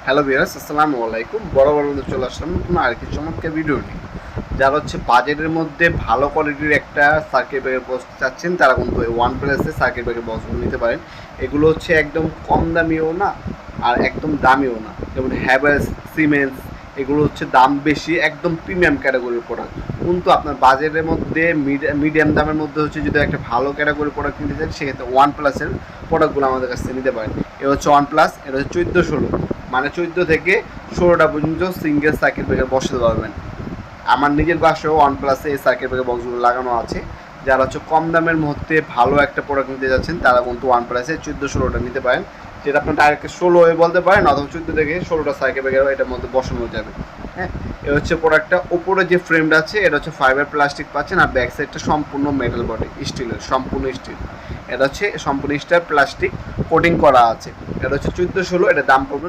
Hello viewers, আসসালামু আলাইকুম। বড় মধ্যে চলে আসলাম নতুন আরেকটি চমৎকার ভিডিও নিয়ে। যারা হচ্ছে বাজেটের মধ্যে ভালো কোয়ালিটির একটা সার্কিট ব্রেকার বক্স চাচ্ছেন, তারা কিন্তু ওয়ান প্লাসের সার্কিট ব্রেকার বক্সগুলো নিতে পারেন। এগুলো হচ্ছে একদম কম দামিও না আর একদম দামিও না। যেমন হ্যাভেলস, সিমেন্স, এগুলো হচ্ছে দাম বেশি, একদম প্রিমিয়াম ক্যাটাগরির প্রোডাক্ট। কিন্তু আপনার বাজেটের মধ্যে মিডিয়াম দামের মধ্যে হচ্ছে যদি একটা ভালো ক্যাটাগরির প্রোডাক্ট নিতে চান, সেক্ষেত্রে ওয়ান প্লাসের প্রোডাক্টগুলো আমাদের কাছ থেকে নিতে পারেন। এটা হচ্ছে ওয়ান প্লাস, এটা হচ্ছে 14-16, মানে 14 থেকে 16টা পর্যন্ত সিঙ্গেল সার্কিট ব্রেকার বসাতে পারবেন। আমার নিজের বাসায়ও ওয়ান প্লাসে এই সার্কিট ব্রেকার বক্সগুলো লাগানো আছে। যারা হচ্ছে কম দামের মধ্যে ভালো একটা প্রোডাক্ট নিতে যাচ্ছেন, তারা কিন্তু ওয়ান প্লাসে 14-16টা নিতে পারেন, যেটা আপনার ডাইরেক্ট 16 বলতে পারেন, অথবা 14 থেকে 16টা সার্কিট ব্রেকার এটার মধ্যে বসানো যাবে। হ্যাঁ, এ হচ্ছে প্রোডাক্টটা। ওপরে যে ফ্রেমটা আছে এটা হচ্ছে ফাইবার প্লাস্টিক পাচ্ছেন, আর ব্যাক সাইডটা সম্পূর্ণ মেটাল বডি, স্টিলের, সম্পূর্ণ স্টিল। এটা হচ্ছে সম্পূর্ণ স্টার প্লাস্টিক কোটিং করা আছে। এটা হচ্ছে 14-16, এটা দাম পড়বে